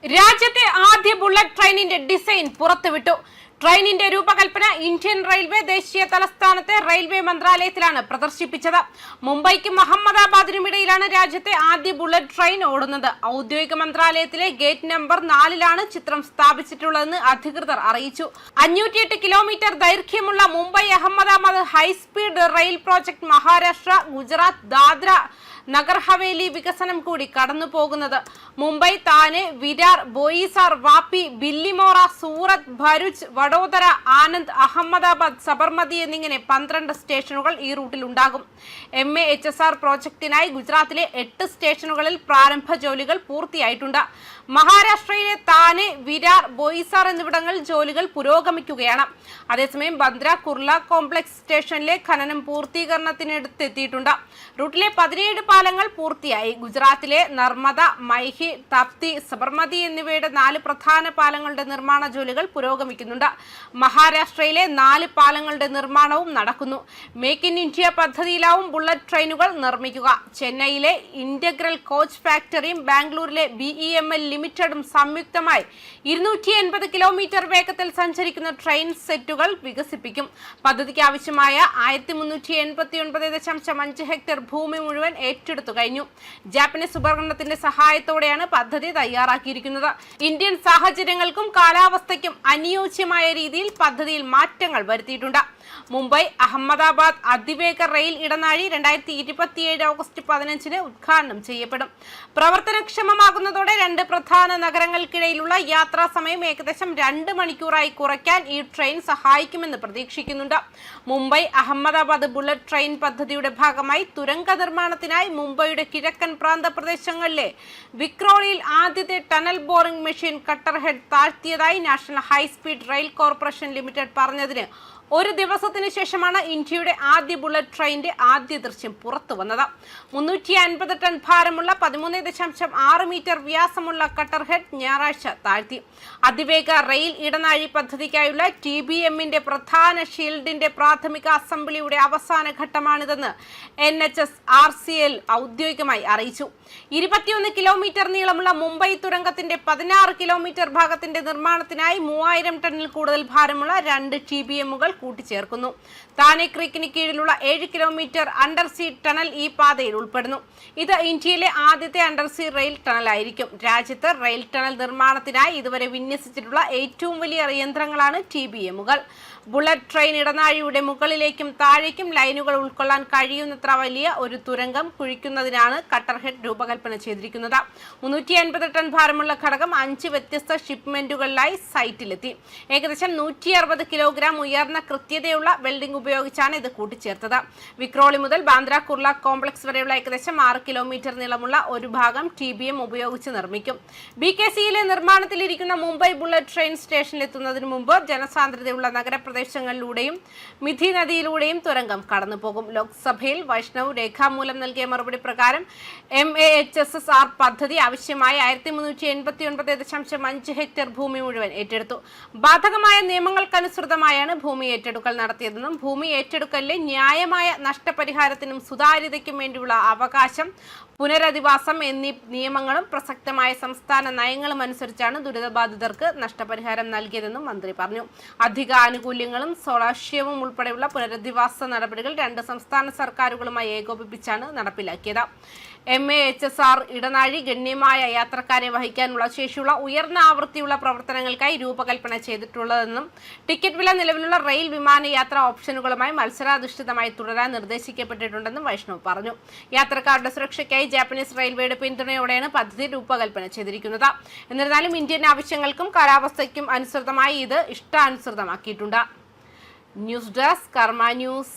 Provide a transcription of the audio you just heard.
രാജ്യത്തെ ആദ്യ ബുള്ളറ്റ് ട്രെയിനിന്റെ ഡിസൈൻ പുറത്തുവിട്ടു. ട്രെയിനിന്റെ രൂപകൽപ്പന ഇന്ത്യൻ റെയിൽവേ ദേശീയ തലസ്ഥാനത്തെ റെയിൽവേ മന്ത്രാലയത്തിലാണ് പ്രദർശിപ്പിച്ചത്. മുംബൈക്കും അഹമ്മദാബാദിനും ഇടയിലാണ് രാജ്യത്തെ ആദ്യ ബുള്ളറ്റ് ട്രെയിൻ ഓടുന്നത്. ഔദ്യോഗിക മന്ത്രാലയത്തിലെ ഗേറ്റ് നമ്പർ 4-ലാണ് ചിത്രം സ്ഥാപിച്ചിട്ടുള്ളതെന്ന് അധികൃതർ അറിയിച്ചു. 508 കിലോമീറ്റർ ദൈർഘ്യമുള്ള Mumbai Ahmedabad high speed rail project Maharashtra, Gujarat, Dadra Nagar Haveli വികസനം കൂടി കടന്നു പോകുന്നത്. മുംബൈ, താനെ, വിരാർ, ബോയിസാർ, വാപ്പി, ബില്ലിമോറ, സൂറത്ത്, ഭരുച്ച്, വഡോദര, ആനന്ദ്, അഹമ്മദാബാദ്, സബർമതി എന്നിങ്ങനെ 12 സ്റ്റേഷനുകൾ ഈ റൂട്ടിൽ ഉണ്ടാകും. MAHSR പ്രോജക്ടിനായി ഗുജറാത്തിലെ 8 സ്റ്റേഷനുകളിൽ പ്രാരംഭ ജോലികൾ പൂർത്തിയായിട്ടുണ്ട്. മഹാരാഷ്ട്രയിലെ താനെ, വിരാർ, ബോയിസാർ എന്നിവിടങ്ങളിൽ ജോലികൾ പുരോഗമിക്കുകയാണ്. അതേസമയം ബന്ദ്ര കുർല കോംപ്ലക്സ് സ്റ്റേഷനിലെ ഖനനം പൂർത്തീകരണത്തിനടുത്തെത്തിയിട്ടുണ്ട്. റൂട്ടിലെ 17 പാലങ്ങൾ പൂർത്തിയായി. ഗുജറാത്തിലെ നർമ്മദ, മൈഹി, തപ്തി, സബർമതി എന്നിവയുടെ 4 പ്രധാന പാലങ്ങളുടെ നിർമ്മാണ ജോലികൾ പുരോഗമിക്കുന്നുണ്ട്. മഹാരാഷ്ട്രയിലെ 4 പാലങ്ങളുടെ നിർമ്മാണവും നടക്കുന്നു. മേക്ക് ഇൻ ഇന്ത്യ പദ്ധതിയിലാവും ബുള്ളറ്റ് ട്രെയിനുകൾ നിർമ്മിക്കുക. ചെന്നൈയിലെ ഇന്റഗ്രൽ കോച്ച് ഫാക്ടറിയും ബാംഗ്ലൂരിലെ BEML ലിമിറ്റഡും സംയുക്തമായി 280 കിലോമീറ്റർ വേഗത്തിൽ സഞ്ചരിക്കുന്ന ട്രെയിൻ സെറ്റുകൾ വികസിപ്പിക്കും. പദ്ധതിക്ക് ആവശ്യമായ 1389.5 ഹെക്ടർ ഭൂമി മുഴുവൻ ഏറ്റെടുത്തു കഴിഞ്ഞു. ജാപ്പനീസ് ഉപകരണത്തിന്റെ സഹായത്തോടെയാണ് പദ്ധതി തയ്യാറാക്കിയിരിക്കുന്നത്. ഇന്ത്യൻ സാഹചര്യങ്ങൾക്കും കാലാവസ്ഥയ്ക്കും അനുയോജ്യമായ രീതിയിൽ പദ്ധതിയിൽ മാറ്റങ്ങൾ വരുത്തിയിട്ടുണ്ട്. മുംബൈ അഹമ്മദാബാദ് അതിവേഗ റെയിൽ ഇടനാഴി 2027 ഓഗസ്റ്റ് 15-ന് ഉദ്ഘാടനം ചെയ്യപ്പെടും. പ്രവർത്തനക്ഷമമാകുന്നതോടെ 2 പ്രധാന നഗരങ്ങൾക്കിടയിലുള്ള യാത്രാ സമയം ഏകദേശം 2 മണിക്കൂറായി കുറയ്ക്കാൻ ഈ ട്രെയിൻ സഹായിക്കുമെന്ന് പ്രതീക്ഷിക്കുന്നുണ്ട്. മുംബൈ അഹമ്മദാബാദ് ബുള്ളറ്റ് ട്രെയിൻ പദ്ധതിയുടെ ഭാഗമായി തുരങ്ക നിർമ്മാണത്തിനായി മുംബൈയുടെ കിഴക്കൻ പ്രാന്ത പ്രദേശങ്ങളിലെ വിക്രോളിയിൽ ആദ്യത്തെ tunnel boring machine cutter head താഴ്ത്തിയതായി national high speed rail corporation limited പറഞ്ഞതിന് ഒരു ദിവസത്തിന് ശേഷമാണ് ഇന്ത്യയുടെ ആദ്യ ബുള്ളറ്റ് ട്രെയിനിന്റെ ആദ്യ ദൃശ്യം പുറത്തു വന്നത്. 350 ടൺ ഭാരമുള്ള 13.6 മീറ്റർ വ്യാസമുള്ള കട്ടർ ഹെഡ് ഞായറാഴ്ച താഴ്ത്തി. അതിവേഗ റെയിൽ ഇടനാഴി പദ്ധതിക്കായുള്ള TBMന്റെ പ്രധാന ഷീൽഡിന്റെ പ്രാഥമിക അസംബ്ലിയുടെ അവസാന ഘട്ടമാണിതെന്ന് NHSRCL ഔദ്യോഗികമായി അറിയിച്ചു. 21 കിലോമീറ്റർ നീളമുള്ള മുംബൈ തുരങ്കത്തിന്റെ 16 കിലോമീറ്റർ ഭാഗത്തിന്റെ നിർമ്മാണത്തിനായി 3000 ടണ്ണിൽ കൂടുതൽ ഭാരമുള്ള 2 TBMകൾ കൂട്ടിച്ചേർക്കുന്നു. താനെ ക്രീക്കിന് കീഴിലുള്ള 7 കിലോമീറ്റർ അണ്ടർസീ ടണൽ ഈ പാതയിൽ ഉൾപ്പെടുന്നു. ഇത് ഇന്ത്യയിലെ ആദ്യത്തെ അണ്ടർസീ റെയിൽ ടണലായിരിക്കും. രാജ്യത്ത് റെയിൽ ടണൽ നിർമ്മാണത്തിനായി ഇതുവരെ വിന്യസിച്ചിട്ടുള്ള ഏറ്റവും വലിയ യന്ത്രങ്ങളാണ് TBMകൾ. ബുള്ളറ്റ് ട്രെയിൻ ഇടനാഴിയുടെ മുകളിലേക്കും താഴേക്കും ലൈനുകൾ ഉൾക്കൊള്ളാൻ കഴിയുന്നത്ര വലിയ ഒരു തുരങ്കം കുഴിക്കുന്നതിനാണ് കട്ടർ ഹെഡ് രൂപകൽപ്പന ചെയ്തിരിക്കുന്നത്. 350 ടൺ ഭാരമുള്ള ഘടകം 5 വ്യത്യസ്ത ഷിപ്മെന്റുകളിലായി സൈറ്റിലെത്തി. ഏകദേശം 160 കിലോഗ്രാം ഉയർന്ന കൃത്യതയുള്ള വെൽഡിംഗ് ഉപയോഗിച്ചാണ് ഇത് കൂട്ടിച്ചേർത്തത്. വിക്രോളി മുതൽ ബാന്ദ്ര കുർല കോംപ്ലക്സ് വരെയുള്ള ഏകദേശം 6 കിലോമീറ്റർ നീളമുള്ള ഒരു ഭാഗം TBM ഉപയോഗിച്ച് നിർമ്മിക്കും. BKCയിലെ നിർമ്മാണത്തിലിരിക്കുന്ന മുംബൈ ബുള്ളറ്റ് ട്രെയിൻ സ്റ്റേഷനിലെത്തുന്നതിന് മുമ്പ് ജനസാന്ദ്രതയുള്ള നഗരപ്രദേശങ്ങളിലൂടെയും മിഥി നദിയിലൂടെയും തുരങ്കം കടന്നുപോകും. ലോക്സഭയിൽ വൈഷ്ണവ് രേഖാമൂലം നൽകിയ മറുപടി പ്രകാരം MAHSR പദ്ധതി ആവശ്യമായ 1389.5 ഹെക്ടർ ഭൂമി മുഴുവൻ ഏറ്റെടുത്തു. ബാധകമായ നിയമങ്ങൾക്കനുസൃതമായാണ് ഭൂമി ഏറ്റെടുക്കൽ നടത്തിയതെന്നും ഭൂമി ഏറ്റെടുക്കലിലെ ന്യായമായ നഷ്ടപരിഹാരത്തിനും സുതാര്യതയ്ക്കും വേണ്ടിയുള്ള അവകാശം, പുനരധിവാസം എന്നീ നിയമങ്ങളും പ്രസക്തമായ സംസ്ഥാന നയങ്ങളും അനുസരിച്ചാണ് ദുരിതബാധിതർക്ക് നഷ്ടപരിഹാരം നൽകിയതെന്നും മന്ത്രി പറഞ്ഞു. അധിക ആനുകൂല്യങ്ങളും സ്വരാഷ്ട്യവും ഉൾപ്പെടെയുള്ള പുനരധിവാസ നടപടികൾ 2 സംസ്ഥാന സർക്കാരുകളുമായി ഏകോപിപ്പിച്ചാണ് നടപ്പിലാക്കിയത്. MAHSR ഇടനാഴി ഗണ്യമായ യാത്രക്കാരെ വഹിക്കാനുള്ള ശേഷിയുള്ള ഉയർന്ന ആവൃത്തിയുള്ള പ്രവർത്തനങ്ങൾക്കായി രൂപകൽപ്പന ചെയ്തിട്ടുള്ളതെന്നും ടിക്കറ്റ് വില നിലവിലുള്ള റെയിൽ വിമാനയാത്രാ ഓപ്ഷനുകളുമായി മത്സരാധിഷ്ഠിതമായി തുടരാൻ നിർദ്ദേശിക്കപ്പെട്ടിട്ടുണ്ടെന്നും വൈഷ്ണവ് പറഞ്ഞു. യാത്രക്കാരുടെ സുരക്ഷയ്ക്കായി ജാപ്പനീസ് റെയിൽവേയുടെ പിന്തുണയോടെയാണ് പദ്ധതി രൂപകൽപ്പന ചെയ്തിരിക്കുന്നത്. എന്നിരുന്നാലും ഇന്ത്യൻ ആവശ്യങ്ങൾക്കും കാലാവസ്ഥയ്ക്കും അനുസൃതമായി ഇത് ഇഷ്ടാനുസൃതമാക്കിയിട്ടുണ്ട്. ന്യൂസ് ഡെസ്ക് കർമ്മ ന്യൂസ്.